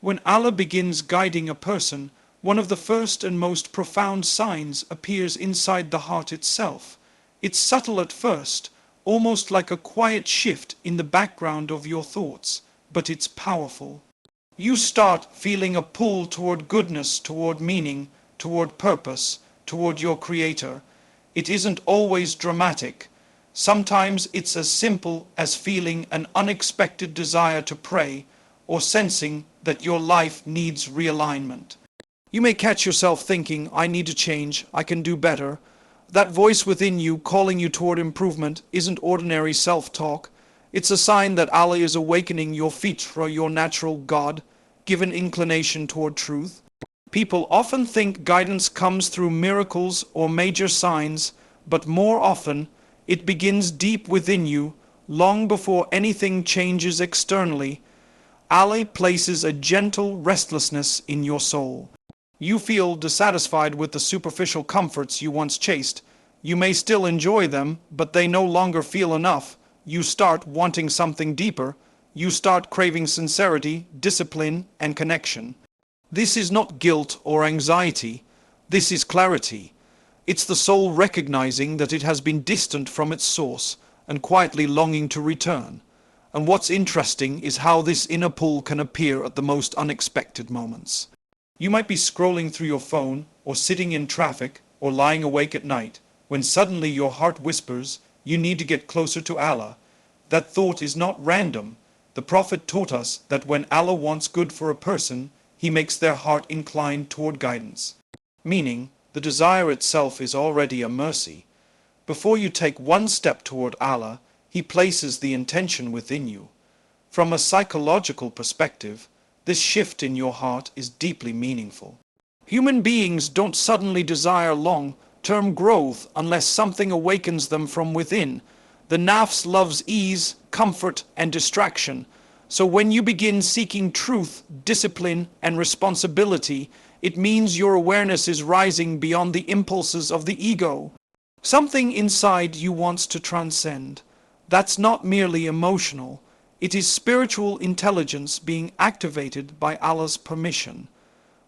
When Allah begins guiding a person, one of the first and most profound signs appears inside the heart itself. It's subtle at first, almost like a quiet shift in the background of your thoughts, but it's powerful. You start feeling a pull toward goodness, toward meaning, toward purpose, toward your Creator. It isn't always dramatic. Sometimes it's as simple as feeling an unexpected desire to pray, or sensing that your life needs realignment. You may catch yourself thinking, I need to change, I can do better. That voice within you calling you toward improvement isn't ordinary self-talk. It's a sign that Allah is awakening your fitra, your natural God-given inclination toward truth. People often think guidance comes through miracles or major signs, but more often it begins deep within you, long before anything changes externally. Allah places a gentle restlessness in your soul. You feel dissatisfied with the superficial comforts you once chased. You may still enjoy them, but they no longer feel enough. You start wanting something deeper. You start craving sincerity, discipline, and connection. This is not guilt or anxiety. This is clarity. It's the soul recognizing that it has been distant from its source and quietly longing to return. And what's interesting is how this inner pull can appear at the most unexpected moments. You might be scrolling through your phone, or sitting in traffic, or lying awake at night, when suddenly your heart whispers, you need to get closer to Allah. That thought is not random. The Prophet taught us that when Allah wants good for a person, He makes their heart inclined toward guidance. Meaning, the desire itself is already a mercy. Before you take one step toward Allah, He places the intention within you. From a psychological perspective, this shift in your heart is deeply meaningful. Human beings don't suddenly desire long-term growth unless something awakens them from within. The nafs loves ease, comfort, and distraction. So when you begin seeking truth, discipline, and responsibility, it means your awareness is rising beyond the impulses of the ego. Something inside you wants to transcend. That's not merely emotional. It is spiritual intelligence being activated by Allah's permission.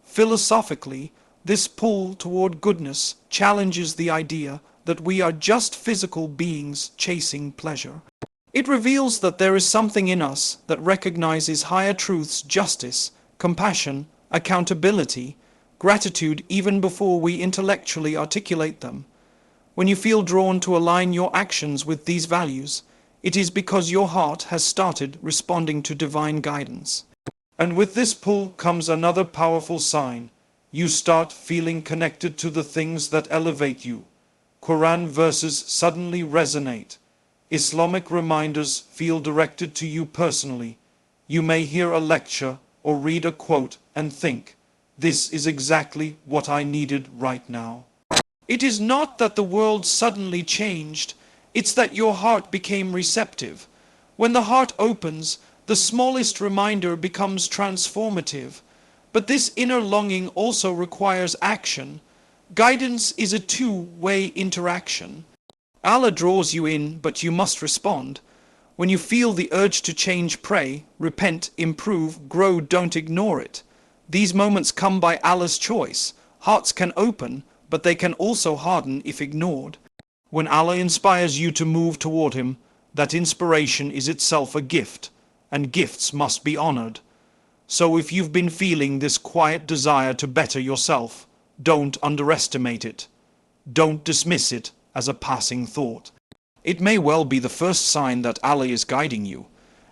Philosophically, this pull toward goodness challenges the idea that we are just physical beings chasing pleasure. It reveals that there is something in us that recognizes higher truths, justice, compassion, accountability, gratitude even before we intellectually articulate them. When you feel drawn to align your actions with these values, it is because your heart has started responding to divine guidance. And with this pull comes another powerful sign. You start feeling connected to the things that elevate you. Quran verses suddenly resonate. Islamic reminders feel directed to you personally. You may hear a lecture or read a quote and think, this is exactly what I needed right now. It is not that the world suddenly changed, it's that your heart became receptive. When the heart opens, the smallest reminder becomes transformative. But this inner longing also requires action. Guidance is a two-way interaction. Allah draws you in, but you must respond. When you feel the urge to change, pray, repent, improve, grow, don't ignore it. These moments come by Allah's choice. Hearts can open, but they can also harden if ignored. When Allah inspires you to move toward Him, that inspiration is itself a gift, and gifts must be honored. So if you've been feeling this quiet desire to better yourself, don't underestimate it. Don't dismiss it as a passing thought. It may well be the first sign that Allah is guiding you.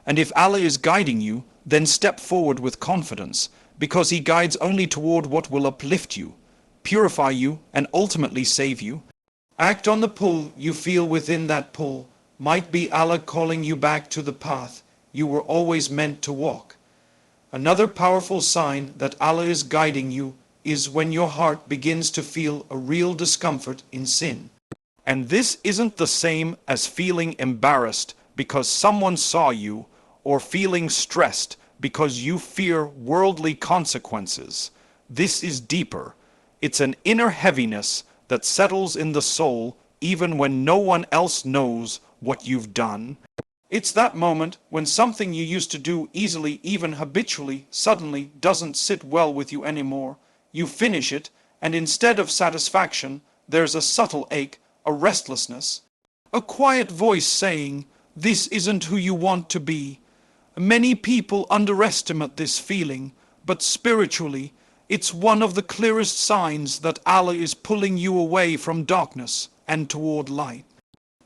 And if Allah is guiding you, then step forward with confidence, because He guides only toward what will uplift you, purify you, and ultimately save you. Act on the pull you feel within. That pull might be Allah calling you back to the path you were always meant to walk. Another powerful sign that Allah is guiding you is when your heart begins to feel a real discomfort in sin. And this isn't the same as feeling embarrassed because someone saw you, or feeling stressed because you fear worldly consequences. This is deeper. It's an inner heaviness that settles in the soul even when no one else knows what you've done. It's that moment when something you used to do easily, even habitually, suddenly doesn't sit well with you anymore. You finish it, and instead of satisfaction, there's a subtle ache, a restlessness, a quiet voice saying, "This isn't who you want to be." Many people underestimate this feeling, but spiritually, it's one of the clearest signs that Allah is pulling you away from darkness and toward light.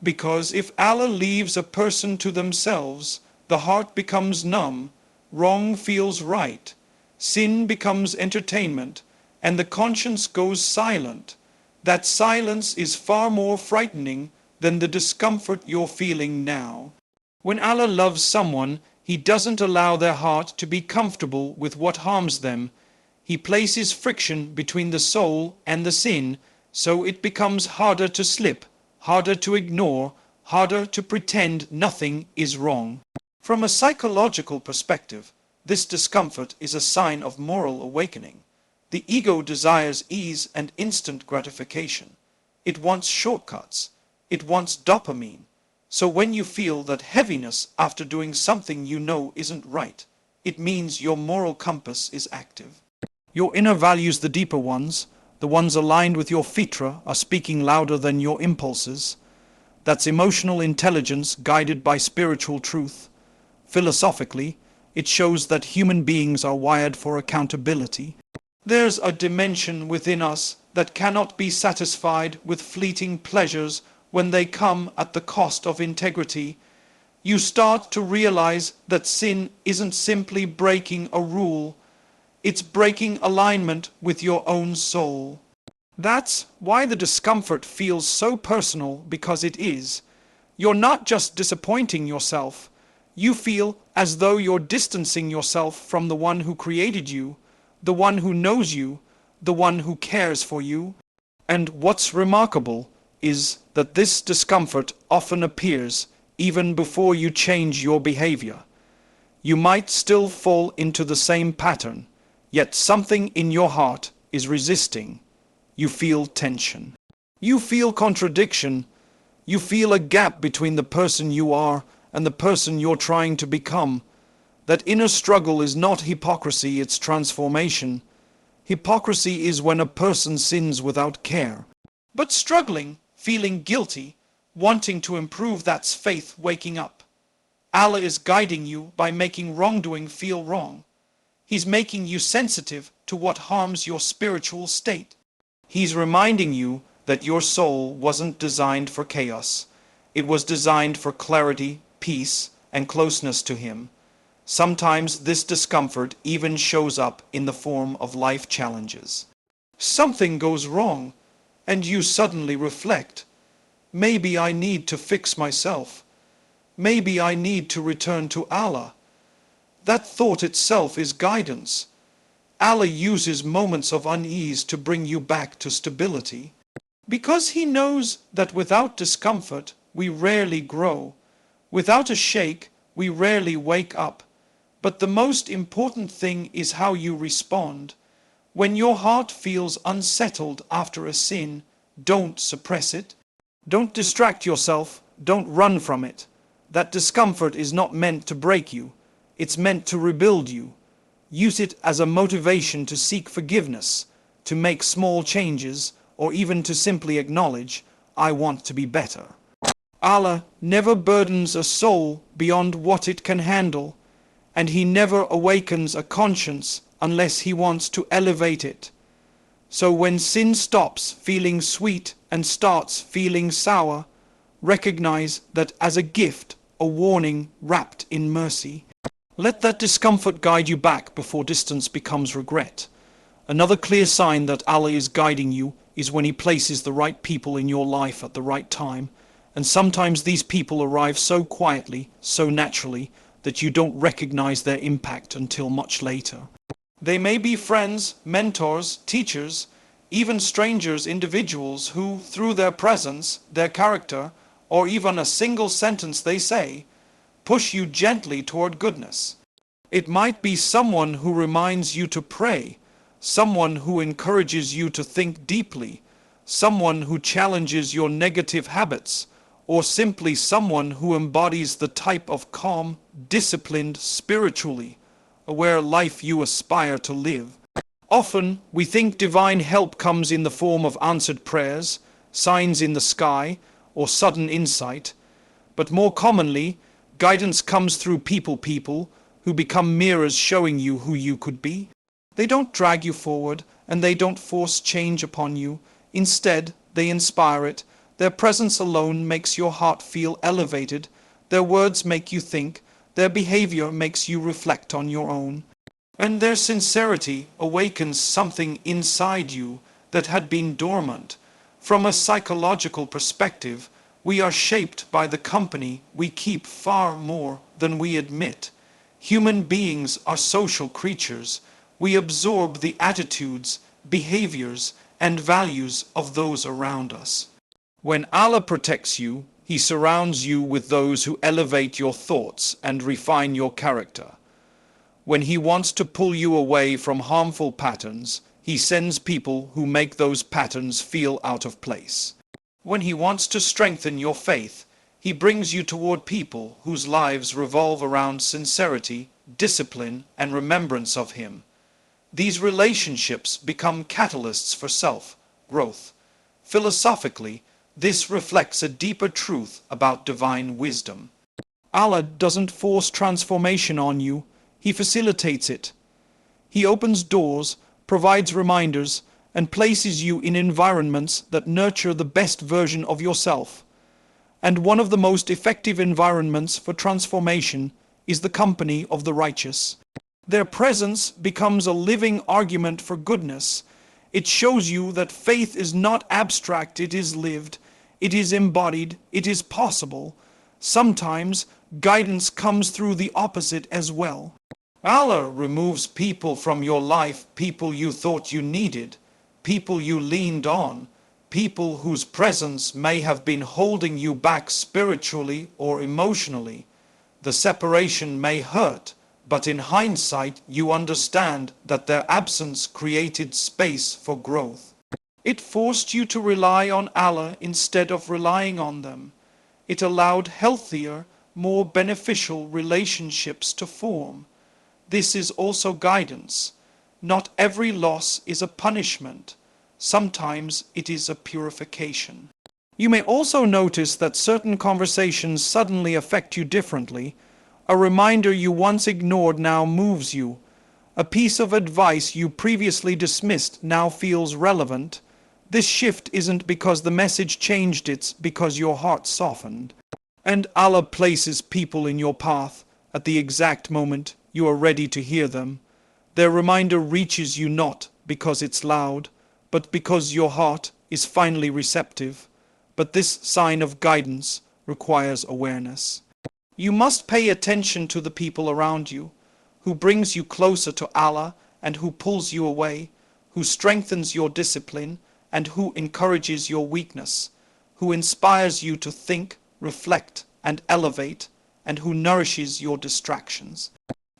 Because if Allah leaves a person to themselves, the heart becomes numb, wrong feels right, sin becomes entertainment, and the conscience goes silent. That silence is far more frightening than the discomfort you're feeling now. When Allah loves someone, He doesn't allow their heart to be comfortable with what harms them. He places friction between the soul and the sin, so it becomes harder to slip, harder to ignore, harder to pretend nothing is wrong. From a psychological perspective, this discomfort is a sign of moral awakening. The ego desires ease and instant gratification. It wants shortcuts. It wants dopamine. So when you feel that heaviness after doing something you know isn't right, it means your moral compass is active. Your inner values, the deeper ones, the ones aligned with your fitra, are speaking louder than your impulses. That's emotional intelligence guided by spiritual truth. Philosophically, it shows that human beings are wired for accountability. There's a dimension within us that cannot be satisfied with fleeting pleasures when they come at the cost of integrity. You start to realize that sin isn't simply breaking a rule, it's breaking alignment with your own soul. That's why the discomfort feels so personal, because it is. You're not just disappointing yourself. You feel as though you're distancing yourself from the one who created you, the one who knows you, the one who cares for you. And what's remarkable is that this discomfort often appears even before you change your behavior. You might still fall into the same pattern, yet something in your heart is resisting. You feel tension. You feel contradiction. You feel a gap between the person you are and the person you're trying to become. That inner struggle is not hypocrisy, it's transformation. Hypocrisy is when a person sins without care. But struggling, feeling guilty, wanting to improve, that's faith waking up. Allah is guiding you by making wrongdoing feel wrong. He's making you sensitive to what harms your spiritual state. He's reminding you that your soul wasn't designed for chaos. It was designed for clarity, peace, and closeness to Him. Sometimes this discomfort even shows up in the form of life challenges. Something goes wrong, and you suddenly reflect, maybe I need to fix myself. Maybe I need to return to Allah. That thought itself is guidance. Allah uses moments of unease to bring you back to stability. Because He knows that without discomfort, we rarely grow. Without a shake, we rarely wake up. But the most important thing is how you respond. When your heart feels unsettled after a sin, don't suppress it. Don't distract yourself. Don't run from it. That discomfort is not meant to break you. It's meant to rebuild you. Use it as a motivation to seek forgiveness, to make small changes, or even to simply acknowledge, I want to be better. Allah never burdens a soul beyond what it can handle, and He never awakens a conscience unless He wants to elevate it. So when sin stops feeling sweet and starts feeling sour, recognize that as a gift, a warning wrapped in mercy. Let that discomfort guide you back before distance becomes regret. Another clear sign that Allah is guiding you is when He places the right people in your life at the right time, and sometimes these people arrive so quietly, so naturally, that you don't recognize their impact until much later. They may be friends, mentors, teachers, even strangers, individuals who, through their presence, their character, or even a single sentence they say, push you gently toward goodness. It might be someone who reminds you to pray, someone who encourages you to think deeply, someone who challenges your negative habits, or simply someone who embodies the type of calm, disciplined, spiritually aware life you aspire to live. Often, we think divine help comes in the form of answered prayers, signs in the sky, or sudden insight, but more commonly, guidance comes through people who become mirrors showing you who you could be. They don't drag you forward, and they don't force change upon you. Instead, they inspire it. Their presence alone makes your heart feel elevated. Their words make you think. Their behavior makes you reflect on your own. And their sincerity awakens something inside you that had been dormant. From a psychological perspective, we are shaped by the company we keep far more than we admit. Human beings are social creatures. We absorb the attitudes, behaviors, and values of those around us. When Allah protects you, He surrounds you with those who elevate your thoughts and refine your character. When He wants to pull you away from harmful patterns, He sends people who make those patterns feel out of place. When He wants to strengthen your faith, He brings you toward people whose lives revolve around sincerity, discipline, and remembrance of Him. These relationships become catalysts for self-growth. Philosophically, this reflects a deeper truth about divine wisdom. Allah doesn't force transformation on you, He facilitates it. He opens doors, provides reminders, and places you in environments that nurture the best version of yourself. And one of the most effective environments for transformation is the company of the righteous. Their presence becomes a living argument for goodness. It shows you that faith is not abstract, it is lived, it is embodied, it is possible. Sometimes guidance comes through the opposite as well. Allah removes people from your life, people you thought you needed, people you leaned on, people whose presence may have been holding you back spiritually or emotionally. The separation may hurt, but in hindsight you understand that their absence created space for growth. It forced you to rely on Allah instead of relying on them. It allowed healthier, more beneficial relationships to form. This is also guidance. Not every loss is a punishment. Sometimes it is a purification. You may also notice that certain conversations suddenly affect you differently. A reminder you once ignored now moves you. A piece of advice you previously dismissed now feels relevant. This shift isn't because the message changed, it's because your heart softened. And Allah places people in your path at the exact moment you are ready to hear them. Their reminder reaches you not because it's loud, but because your heart is finally receptive. But this sign of guidance requires awareness. You must pay attention to the people around you, who brings you closer to Allah and who pulls you away, who strengthens your discipline and who encourages your weakness, who inspires you to think, reflect, and elevate, and who nourishes your distractions.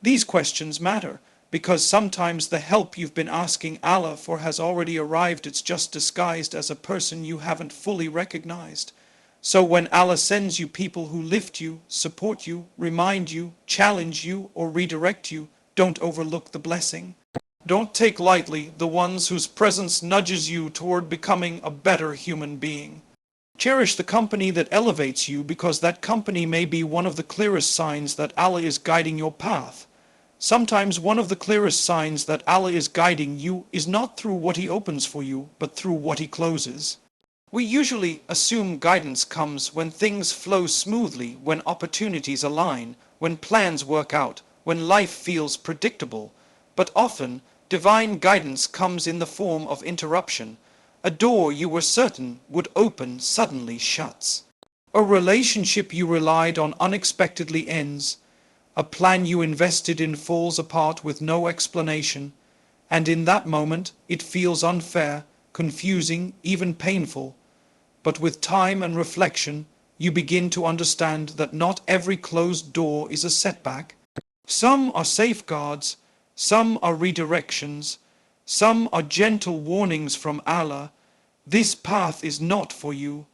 These questions matter, because sometimes the help you've been asking Allah for has already arrived. It's just disguised as a person you haven't fully recognized. So when Allah sends you people who lift you, support you, remind you, challenge you, or redirect you, don't overlook the blessing. Don't take lightly the ones whose presence nudges you toward becoming a better human being. Cherish the company that elevates you, because that company may be one of the clearest signs that Allah is guiding your path. Sometimes one of the clearest signs that Allah is guiding you is not through what He opens for you, but through what He closes. We usually assume guidance comes when things flow smoothly, when opportunities align, when plans work out, when life feels predictable. But often, divine guidance comes in the form of interruption. A door you were certain would open suddenly shuts. A relationship you relied on unexpectedly ends. A plan you invested in falls apart with no explanation. And in that moment, it feels unfair, confusing, even painful. But with time and reflection, you begin to understand that not every closed door is a setback. Some are safeguards, some are redirections, some are gentle warnings from Allah. This path is not for you.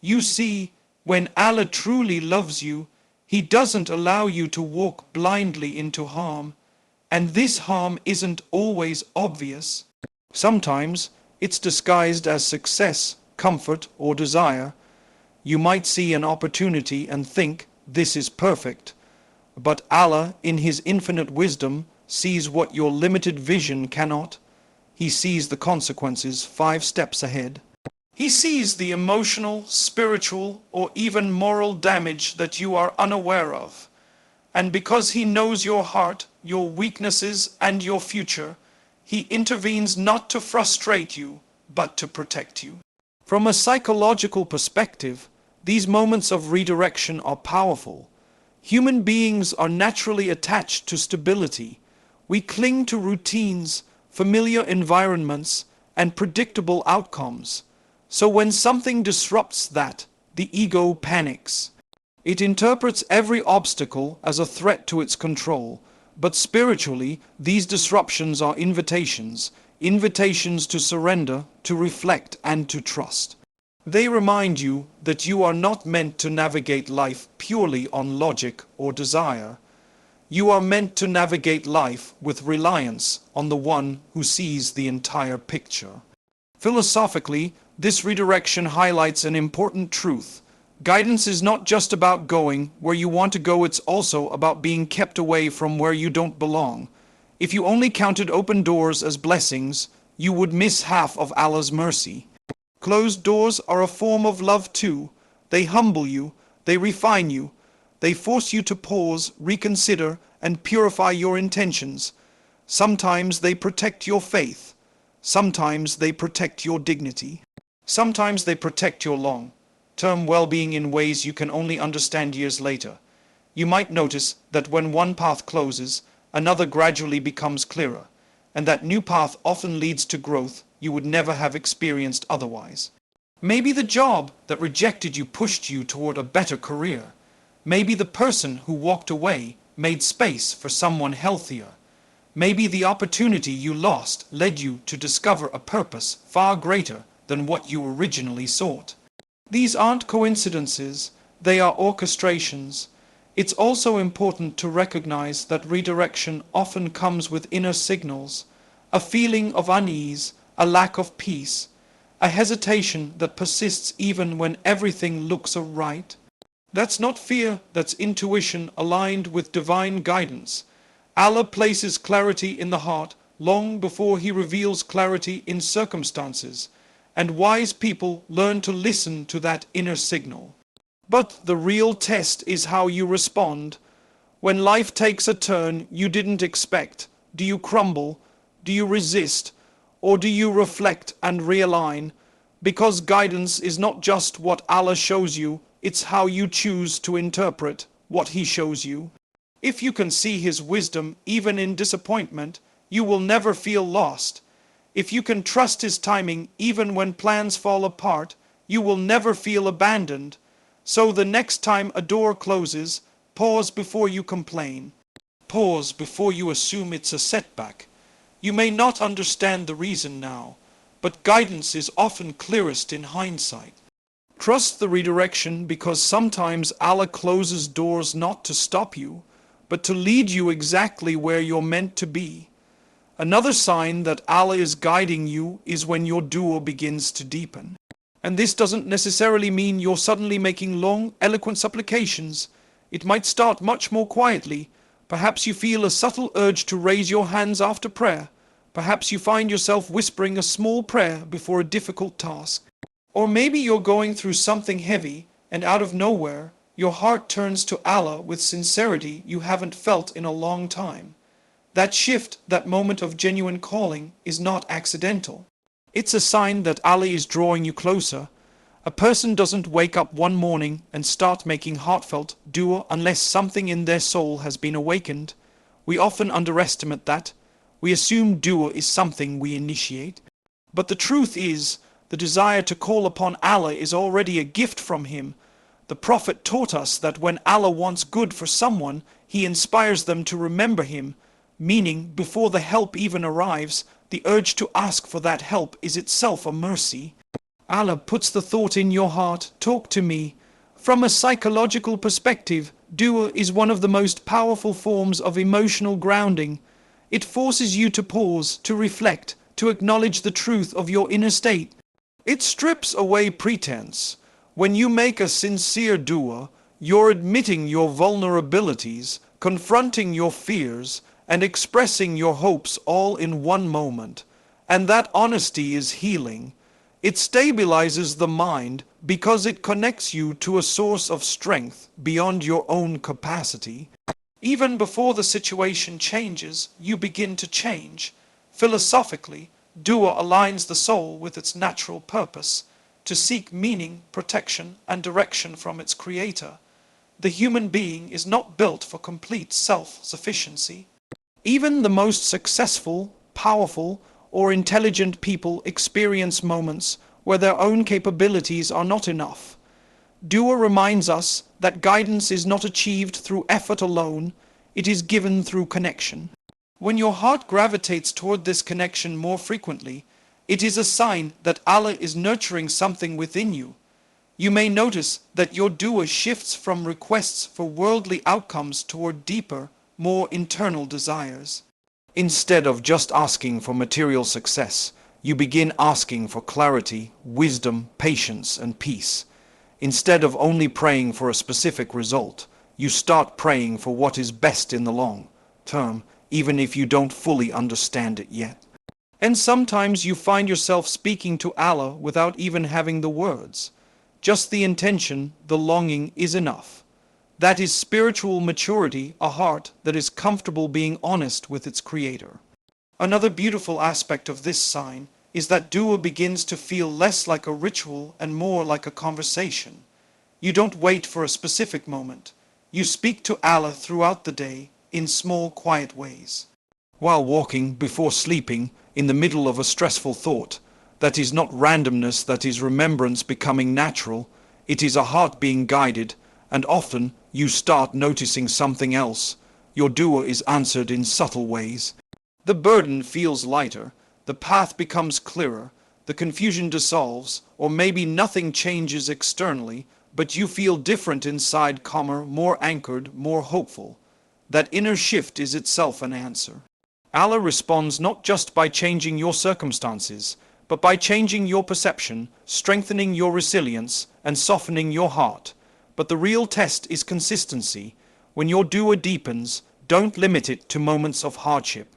You see, When Allah truly loves you, He doesn't allow you to walk blindly into harm, and this harm isn't always obvious. Sometimes it's disguised as success, comfort, or desire. You might see an opportunity and think, this is perfect. But Allah, in His infinite wisdom, sees what your limited vision cannot. He sees the consequences 5 steps ahead. He sees the emotional, spiritual, or even moral damage that you are unaware of. And because He knows your heart, your weaknesses, and your future, He intervenes not to frustrate you, but to protect you. From a psychological perspective, these moments of redirection are powerful. Human beings are naturally attached to stability. We cling to routines, familiar environments, and predictable outcomes. So when something disrupts that, the ego panics. It interprets every obstacle as a threat to its control. But spiritually, these disruptions are invitations to surrender, to reflect, and to trust. They remind you that you are not meant to navigate life purely on logic or desire. You are meant to navigate life with reliance on the one who sees the entire picture. Philosophically, this redirection highlights an important truth. Guidance is not just about going where you want to go, it's also about being kept away from where you don't belong. If you only counted open doors as blessings, you would miss half of Allah's mercy. Closed doors are a form of love too. They humble you, they refine you, they force you to pause, reconsider, and purify your intentions. Sometimes they protect your faith. Sometimes they protect your dignity. Sometimes they protect your long-term well-being in ways you can only understand years later. You might notice that when one path closes, another gradually becomes clearer, and that new path often leads to growth you would never have experienced otherwise. Maybe the job that rejected you pushed you toward a better career. Maybe the person who walked away made space for someone healthier. Maybe the opportunity you lost led you to discover a purpose far greater than what you originally sought. These aren't coincidences, they are orchestrations. It's also important to recognize that redirection often comes with inner signals, a feeling of unease, a lack of peace, a hesitation that persists even when everything looks right. That's not fear, that's intuition aligned with divine guidance. Allah places clarity in the heart long before He reveals clarity in circumstances, and wise people learn to listen to that inner signal. But the real test is how you respond. When life takes a turn you didn't expect, do you crumble? Do you resist? Or do you reflect and realign? Because guidance is not just what Allah shows you, it's how you choose to interpret what He shows you. If you can see His wisdom even in disappointment, you will never feel lost. If you can trust His timing even when plans fall apart, you will never feel abandoned. So the next time a door closes, pause before you complain. Pause before you assume it's a setback. You may not understand the reason now, but guidance is often clearest in hindsight. Trust the redirection because sometimes Allah closes doors not to stop you, but to lead you exactly where you're meant to be. Another sign that Allah is guiding you is when your dua begins to deepen. And this doesn't necessarily mean you're suddenly making long, eloquent supplications. It might start much more quietly. Perhaps you feel a subtle urge to raise your hands after prayer. Perhaps you find yourself whispering a small prayer before a difficult task. Or maybe you're going through something heavy, and out of nowhere, your heart turns to Allah with sincerity you haven't felt in a long time. That shift, that moment of genuine calling, is not accidental. It's a sign that Allah is drawing you closer. A person doesn't wake up one morning and start making heartfelt dua unless something in their soul has been awakened. We often underestimate that. We assume dua is something we initiate. But the truth is, the desire to call upon Allah is already a gift from Him. The Prophet taught us that when Allah wants good for someone, He inspires them to remember Him. Meaning, before the help even arrives, the urge to ask for that help is itself a mercy. Allah puts the thought in your heart, talk to me. From a psychological perspective, dua is one of the most powerful forms of emotional grounding. It forces you to pause, to reflect, to acknowledge the truth of your inner state. It strips away pretense. When you make a sincere dua, you're admitting your vulnerabilities, confronting your fears, and expressing your hopes all in one moment. And that honesty is healing. It stabilizes the mind because it connects you to a source of strength beyond your own capacity. Even before the situation changes, you begin to change. Philosophically, dua aligns the soul with its natural purpose, to seek meaning, protection, and direction from its creator. The human being is not built for complete self-sufficiency. Even the most successful, powerful, or intelligent people experience moments where their own capabilities are not enough. Dua reminds us that guidance is not achieved through effort alone, it is given through connection. When your heart gravitates toward this connection more frequently, it is a sign that Allah is nurturing something within you. You may notice that your dua shifts from requests for worldly outcomes toward deeper, more internal desires. Instead of just asking for material success, you begin asking for clarity, wisdom, patience, and peace. Instead of only praying for a specific result, you start praying for what is best in the long term, even if you don't fully understand it yet. And sometimes you find yourself speaking to Allah without even having the words. Just the intention, the longing is enough. That is spiritual maturity, a heart that is comfortable being honest with its creator. Another beautiful aspect of this sign is that dua begins to feel less like a ritual and more like a conversation. You don't wait for a specific moment. You speak to Allah throughout the day in small, quiet ways. While walking, before sleeping, in the middle of a stressful thought, that is not randomness, that is remembrance becoming natural. It is a heart being guided, and often you start noticing something else. Your dua is answered in subtle ways. The burden feels lighter, the path becomes clearer, the confusion dissolves, or maybe nothing changes externally, but you feel different inside, calmer, more anchored, more hopeful. That inner shift is itself an answer. Allah responds not just by changing your circumstances, but by changing your perception, strengthening your resilience, and softening your heart. But the real test is consistency. When your dua deepens, don't limit it to moments of hardship.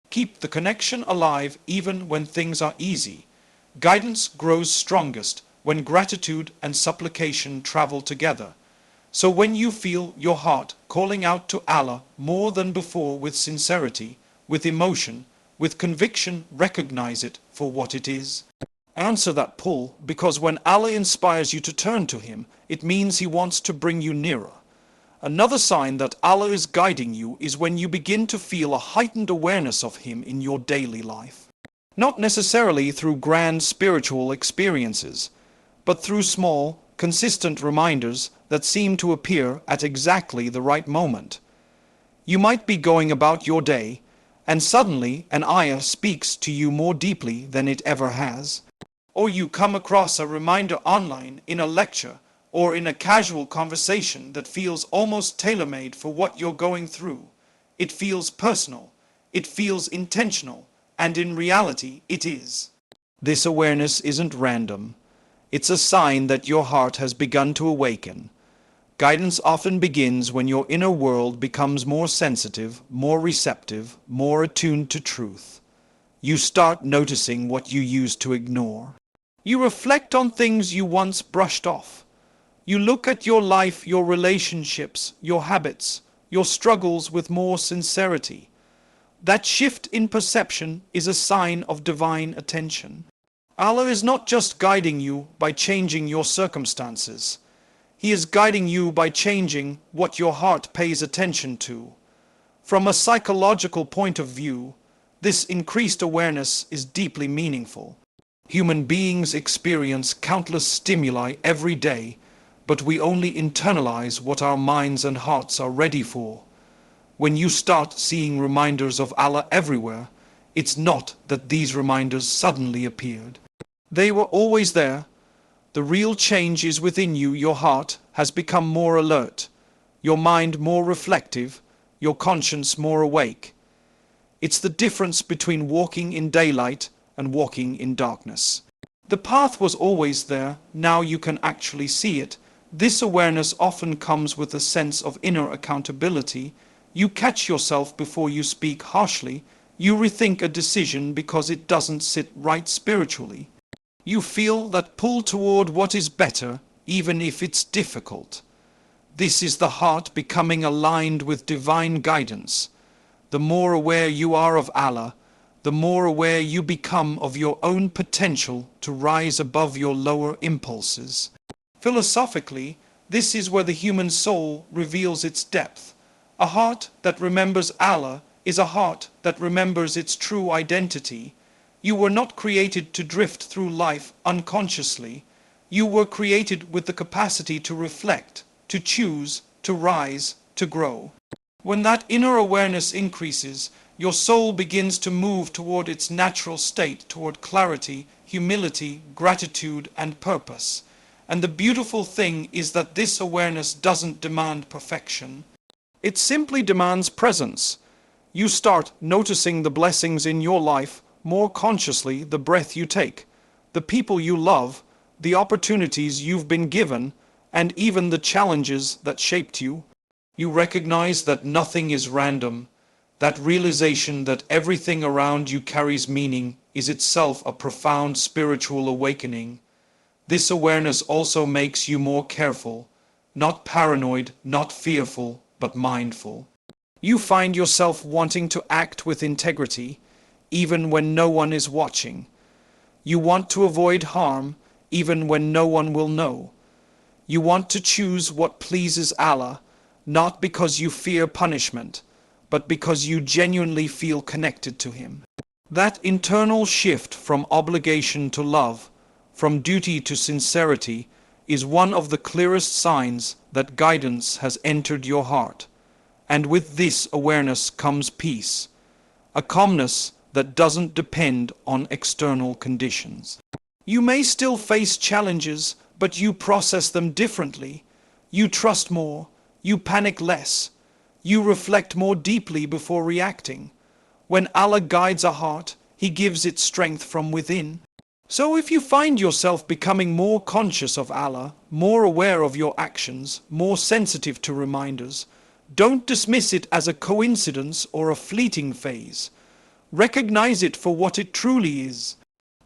Keep the connection alive even when things are easy. Guidance grows strongest when gratitude and supplication travel together. So when you feel your heart calling out to Allah more than before, with sincerity, with emotion, with conviction, recognize it for what it is. Answer that pull, because when Allah inspires you to turn to Him, it means He wants to bring you nearer. Another sign that Allah is guiding you is when you begin to feel a heightened awareness of Him in your daily life. Not necessarily through grand spiritual experiences, but through small, consistent reminders that seem to appear at exactly the right moment. You might be going about your day, and suddenly an ayah speaks to you more deeply than it ever has. Or you come across a reminder online, in a lecture, or in a casual conversation that feels almost tailor-made for what you're going through. It feels personal, it feels intentional, and in reality it is. This awareness isn't random. It's a sign that your heart has begun to awaken. Guidance often begins when your inner world becomes more sensitive, more receptive, more attuned to truth. You start noticing what you used to ignore. You reflect on things you once brushed off. You look at your life, your relationships, your habits, your struggles with more sincerity. That shift in perception is a sign of divine attention. Allah is not just guiding you by changing your circumstances. He is guiding you by changing what your heart pays attention to. From a psychological point of view, this increased awareness is deeply meaningful. Human beings experience countless stimuli every day, but we only internalize what our minds and hearts are ready for. When you start seeing reminders of Allah everywhere, it's not that these reminders suddenly appeared. They were always there. The real change is within you, your heart, has become more alert, your mind more reflective, your conscience more awake. It's the difference between walking in daylight and walking in darkness. The path was always there, now you can actually see it. This awareness often comes with a sense of inner accountability. You catch yourself before you speak harshly. You rethink a decision because it doesn't sit right spiritually. You feel that pull toward what is better, even if it's difficult. This is the heart becoming aligned with divine guidance. The more aware you are of Allah, the more aware you become of your own potential to rise above your lower impulses. Philosophically, this is where the human soul reveals its depth. A heart that remembers Allah is a heart that remembers its true identity. You were not created to drift through life unconsciously. You were created with the capacity to reflect, to choose, to rise, to grow. When that inner awareness increases, your soul begins to move toward its natural state, toward clarity, humility, gratitude, and purpose. And the beautiful thing is that this awareness doesn't demand perfection. It simply demands presence. You start noticing the blessings in your life more consciously, the breath you take, the people you love, the opportunities you've been given, and even the challenges that shaped you. You recognize that nothing is random. That realization that everything around you carries meaning is itself a profound spiritual awakening. This awareness also makes you more careful, not paranoid, not fearful, but mindful. You find yourself wanting to act with integrity, even when no one is watching. You want to avoid harm, even when no one will know. You want to choose what pleases Allah, not because you fear punishment, but because you genuinely feel connected to Him. That internal shift from obligation to love, from duty to sincerity, is one of the clearest signs that guidance has entered your heart. And with this awareness comes peace, a calmness that doesn't depend on external conditions. You may still face challenges, but you process them differently. You trust more, you panic less, you reflect more deeply before reacting. When Allah guides a heart, He gives it strength from within. So if you find yourself becoming more conscious of Allah, more aware of your actions, more sensitive to reminders, don't dismiss it as a coincidence or a fleeting phase. Recognize it for what it truly is.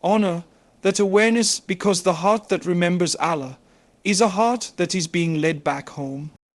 Honor that awareness, because the heart that remembers Allah is a heart that is being led back home.